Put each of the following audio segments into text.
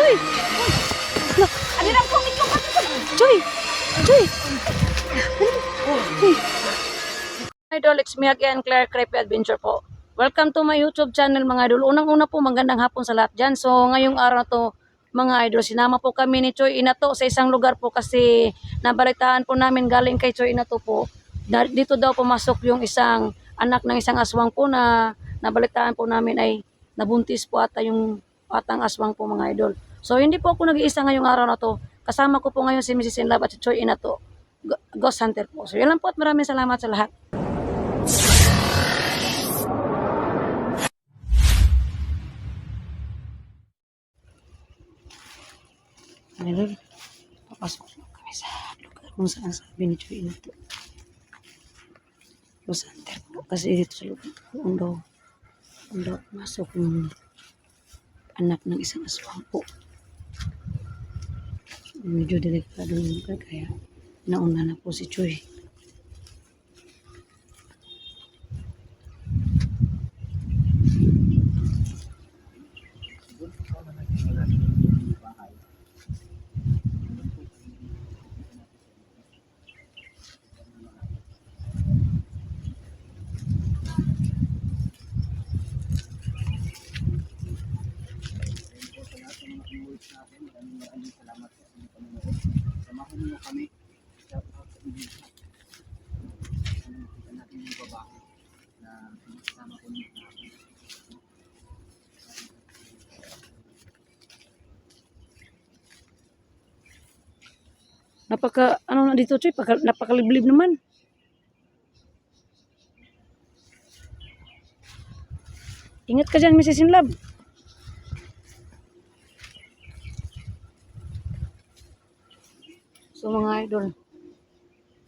Choy! Ano lang po ito? Choy! Choy! Choy! Idol, it's me again, Claire Creepy Adventure po. Welcome to my YouTube channel mga idol. Unang-una po, magandang hapon sa lahat dyan. So, ngayong araw na to, mga idol, sinama po kami ni Choy Inato sa isang lugar po kasi nabalitaan po namin galing kay Choy Inato po. Dito daw pumasok yung isang anak ng isang aswang po na nabalitaan po namin ay nabuntis po ata yung atang aswang po mga idol. So, hindi po ako nag-iisa ngayong araw na to. Kasama ko po ngayon si Mrs. Inlove at si Choy Inato. Ghost Hunter po. So, yun lang po at maraming salamat sa lahat. Idol, papasok na kami sa lugar kung saan sabi ni Choy Inato. Ghost Hunter po. Kasi dito sa lugar kung daw masok yung anak ng isang aswang po. Medyo delikado yung lugar kaya nauna na po si Choy. Samahan niyo kami. Shout out sa inyo. Nakita natin yung babae na pinasama ko niyo natin. Ano na dito, Choy? Napakaliblib naman. Ingat ka dyan, Mrs. Inlove. So mga idol,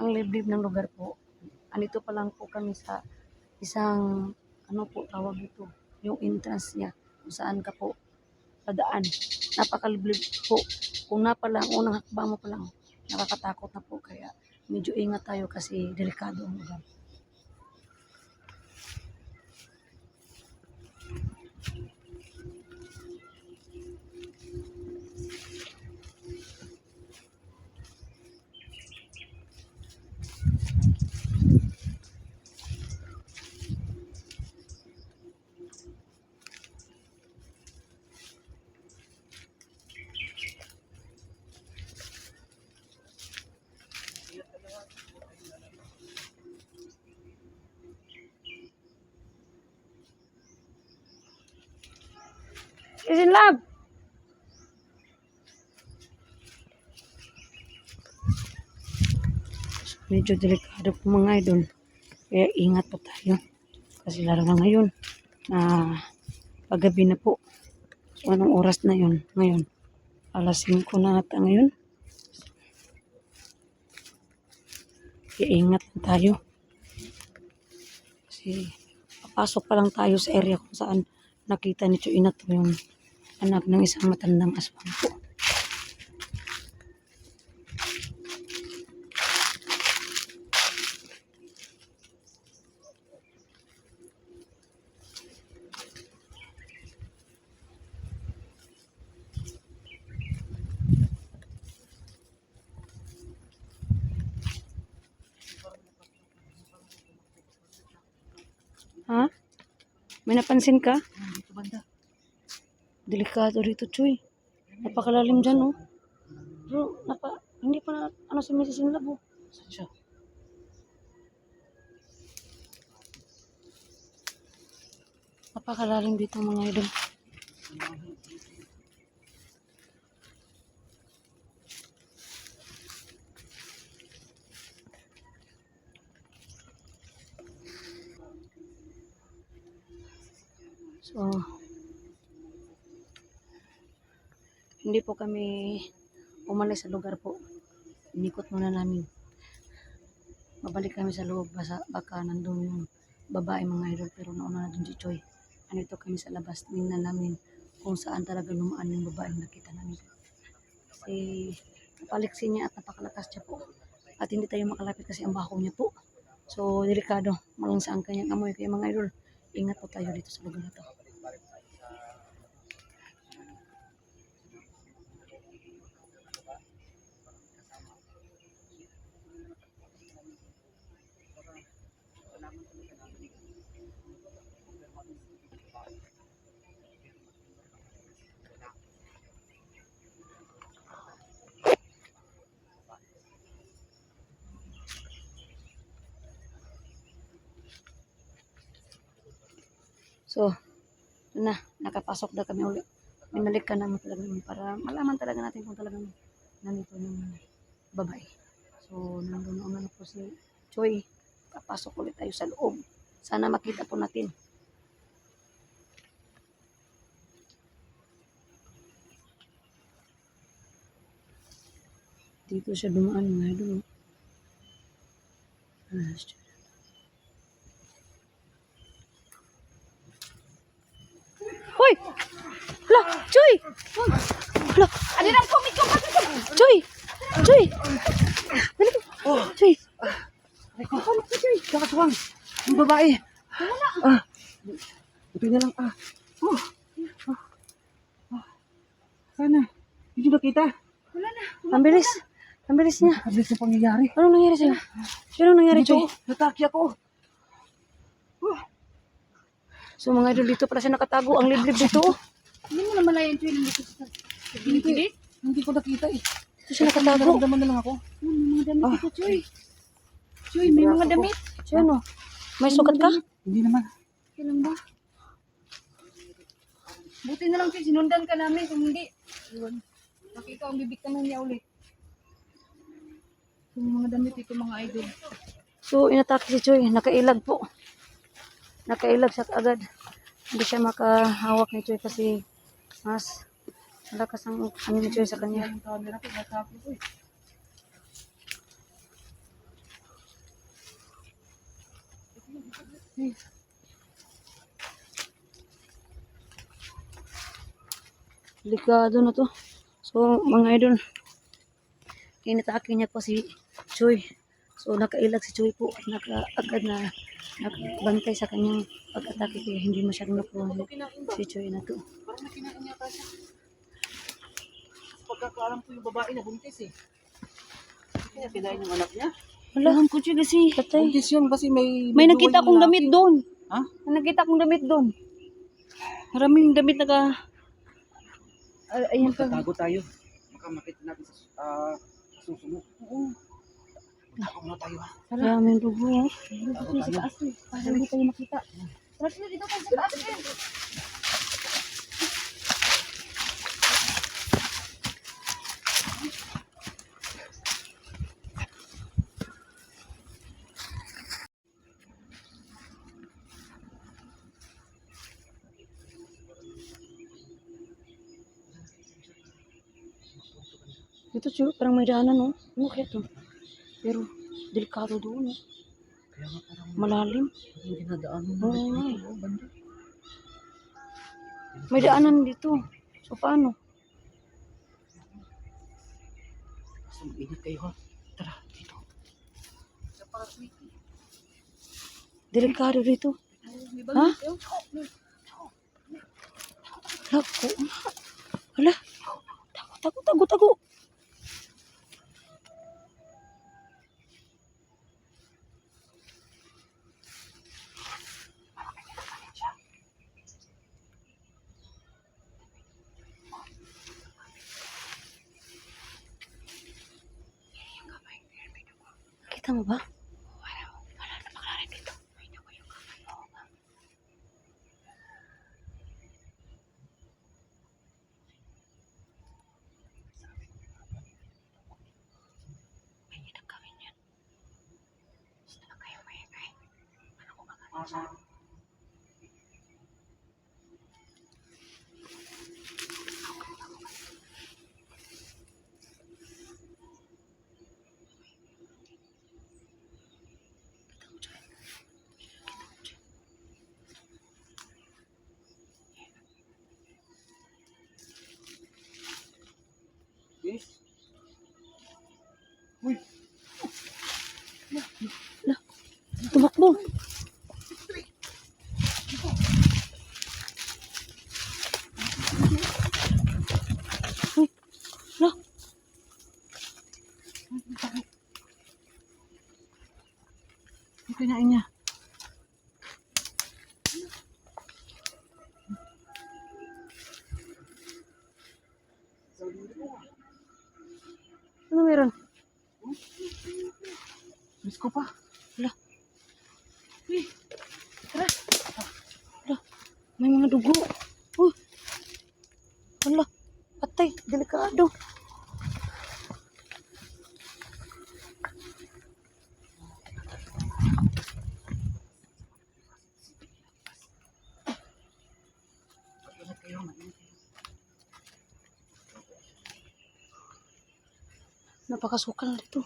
ang liblib ng lugar po. Andito pa lang po kami sa isang, ano po tawag ito, yung entrance niya, kung saan ka po padaan. Napakaliblib po. Kung na pa lang, unang hakba mo pa lang, nakakatakot na po. Kaya medyo ingat tayo kasi delikado ang lugar. Mrs. Inlove! Medyo delikado po mga idol. Kaya ingat po tayo. Kasi lalo na ngayon na paggabi na po. So, anong oras na yun? Ngayon, alas 5 na ata ngayon. Kaya ingat lang tayo. Kasi papasok pa lang tayo sa area kung saan nakita ni Choy Inato yung anak ng isang matandang aswang po. Ha? May napansin ka? Dito banda. Delikado rito, Choy. Napakalalim dyan, oh. Bro, hindi pa na, ano si Mrs. Inlove, oh. Saan siya? Napakalalim dito, mga idol. So, hindi po kami umalis sa lugar po. Inikot muna namin. Babalik kami sa loob baka nandun yung babae mga idol pero nauna na dun si Choy. Andito kami sa labas. Tingnan namin kung saan talaga lumaan yung babae nakita namin. Kasi napaliksi niya at napakalakas niya po. At hindi tayo makalapit kasi ang baho niya po. So, delikado. Malang saan kanyang amoy. Kaya mga idol, ingat po tayo dito sa lugar na to. So, yun na, nakapasok na kami ulit. Binalik ka naman talaga naman para malaman talaga natin kung talagang nandito yung babae. So, nandun ang ano po si Choy. Papasok ulit tayo sa loob. Sana makita po natin. Dito siya dumaan mga idol. Hoy! Hala! Choy! Hala! Ano na komik ko kasi ko? Choy! Choy! Dali ko! Oh, Choy! ay ko. Kakaswang. Yung babae. Ito na lang. Oh. Sana. Hindi nakita. Wala na. Ang bilis. Ang bilis niya. Kabilis na pangyayari. Anong nangyari sa'yo? Anong nangyari, Choy? Nataki ako. So mga idol, dito pala siya nakatago. Ang liblib dito. Hindi mo naman yan Choy nandito sa gilid. Hindi ko nakita eh. Dito siya nakatago. Naramdaman na lang ako. May mga damit dito Choy. Choy, may mga damit. Siya ano? May sugat ka? Hindi naman. Kailan ba? Buti na lang Choy, sinundan ka namin. Kung hindi, yun. Baka ikaw ang bibiktaman niya ulit. Yung mga damit dito mga idol. So inatake si Choy. Nakailag po. Nakailag siya agad. Hindi siya makahawak ni Choy kasi mas malakas ang ano ni Choy sa kanya. Yung camera ko, nataki ko eh. Delikado na to. So, mga idol, inatake niya po si Choy. So, nakailag si Choy po. Agad na nakabantay sa kanyang pag-atake kaya hindi masyadong nakuha si Choy na to. Parang nakinain yata siya. Pagkakaalam ko yung babae na buntis eh. Kaya kinain yung anak niya. Wala, ko Choy kasi. Patay. Buntis yun kasi may... May nakita akong damit doon. Ha? May nakita akong damit doon. Maraming damit ayan pa. Magtatago tayo. Baka makita natin sa susunod. Oo. Magtatago na tayo ha. Maraming dugo. Tago tayo. Para hindi tayo makita. Tara Choy, dito tayo sa taas Choy. Ito Choy, parang may daanan no. Ano kaya to? Pero, delikado doon. Kaya nga parang Malalim. hindi nadaan mo. Oo nga eh. May daanan dito. So, paano? So, ingat kayo ha. Tara, dito. Sa para sweetie. Delikado dito. May Ha? bagay Choy. Lako. Hala. Tago. Kita mo ba? Wala na makalarin dito. May hirap gawin yan. Gusto na kayo maingay. Ano ko ba? Yes. Uy. Tumakbo. Uy. Hala. Ano kinain niya? Ano meron? Miss ko pa. Hala. Tara. Hala. Hala, patay, delikado. Mag-ingat kayo, mag-ingat kayo. Napakasukal na dito.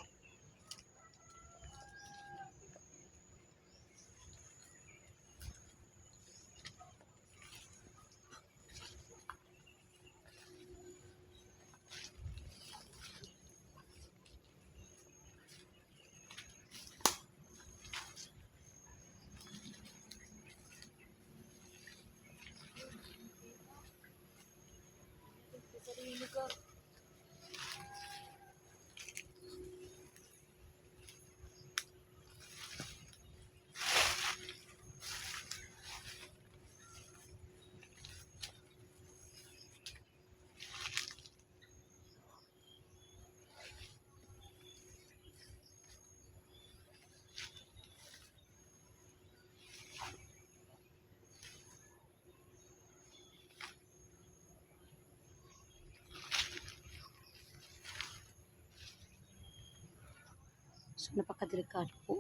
So, napakadelikado po.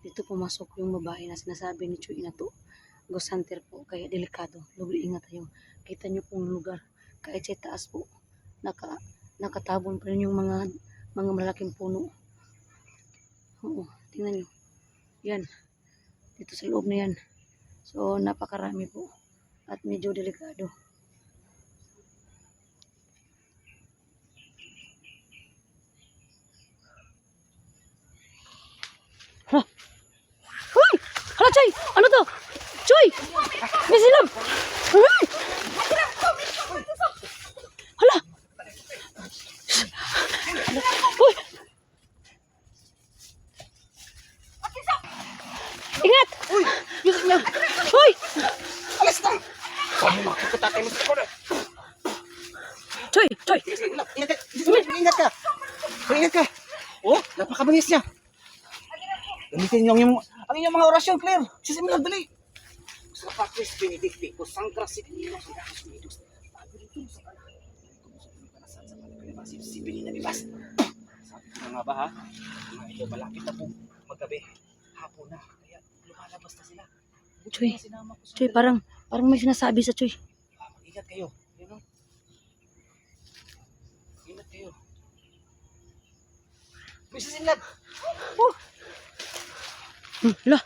Dito pumasok yung babae na sinasabi ni Choy na to. Ghost hunter po, kaya delikado. Lugar ingat tayo. Kita nyo pong lugar. Kahit sa taas po, nakatabon pa rin yung mga malaking puno. Oo, tingnan nyo. Yan. Dito sa loob na yan. So, napakarami po. At medyo delikado. Hala! Hoy! Hala, Choy! Ano to? Choy! May silab! Hoy! Hala! Hoy! Ingat! Uy! Yusuf na! Hoy! Alas na! Kami makikutatay mo sa ko na. Choy! Choy! Ingat ka! Ingat ka! Ingat ka! Oh, napakabangis niya. Gamitin niyo ang inyong mga orasyon, Claire. Sisimula, dali. Sa Patris Benedicticus, Sancta Sigillus, Sancta Spiritus. Si Benny na bibas. Sabi ko na nga ba ha? Mga ito, malapit na po maggabi. Hapon na. Kaya lumalabas na sila. Choy! Choy, parang may sinasabi sa Choy. Mag-ingat kayo. Yun o. Ingat kayo. May sisimlag. Hala!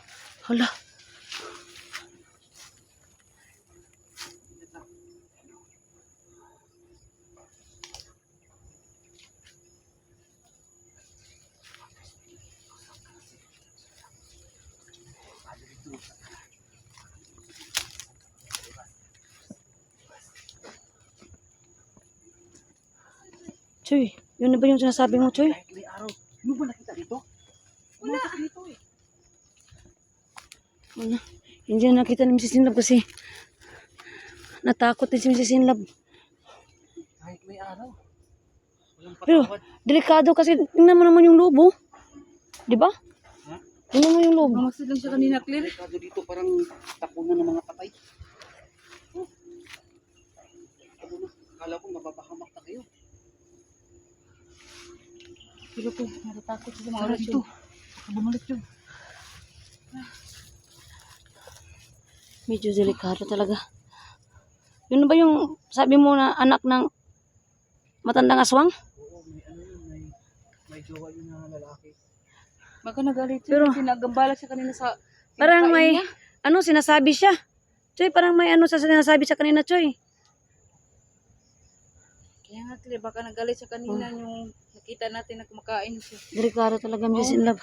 Hala! Choy, yun na ba yung sinasabi mo, Choy? Kahit may araw. Ano ba nakita dito? Wala. Dito eh. Wala. Hindi na nakita ni Mrs. Sinlab kasi natakot din si Mrs. Sinlab. Kahit may araw. Walang Pero, patawad. delikado kasi tingnan mo naman yung lobo. Di ba? Ha? Tingnan mo yung lobo. Bumasid lang siya kanina, Claire. Delikado dito parang tapunan ng mga patay. Oh. Ano na? Akala ko mapapahamak na kayo. Pero po, natatakot siya sa mga Tara orasyon. dito. Bumalik yun. Medyo delikado talaga. Yun na ba yung sabi mo na anak ng matandang aswang? Oo, may ano yun. May jowa yun na lalaki. Baka nagalit Pero- siya kasi nagambala siya kanina sa Parang kinakain may, niya. ano, sinasabi siya. Choy, parang may ano sa sinasabi siya kanina, Choy. Kaya nga, Claire, baka nagalit siya kanina yung nakita natin na kumakain siya. Delikado talaga, Mrs. Sinlab.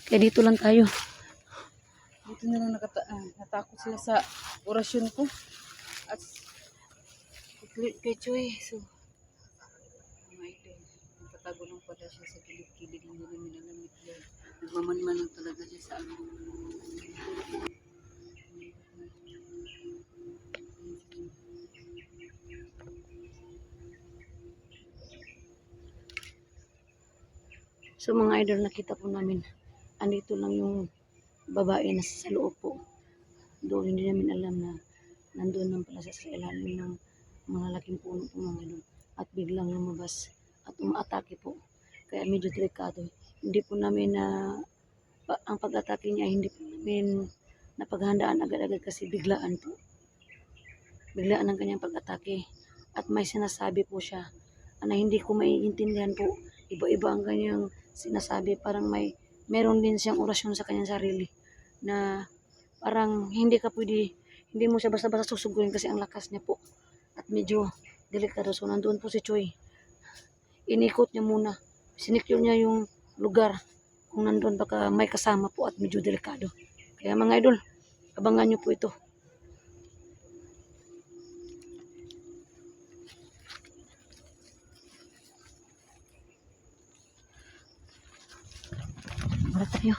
Kaya dito lang tayo. Dito na lang natakot sila sa orasyon ko. At kay Choy, so, mga idol, nagpatago lang pala siya sa gilid-gilid, hindi namin alam ni Claire. Nagmamanman lang talaga siya sa ano. So mga idol, nakita po namin, andito lang yung babae na sa loob po. Doon hindi namin alam na nandun lang pala siya sa ilalim ng mga laking puno po mga idol. At biglang lumabas at umaatake po. Kaya medyo delikado. Hindi po namin ang pag-atake niya hindi po namin napaghandaan agad-agad kasi biglaan po. Biglaan ang kanyang pag-atake. At may sinasabi po siya na hindi ko maiintindihan po. Iba-iba ang kanyang sinasabi. Parang meron din siyang orasyon sa kanyang sarili na parang hindi mo siya basta-basta susugurin kasi ang lakas niya po. At medyo delikado. So nandoon po si Choi. Inikot niya muna. Sinicure niya yung lugar kung nandoon baka may kasama po at medyo delikado. Kaya mga idol, abangan niyo po ito. Wala tayo.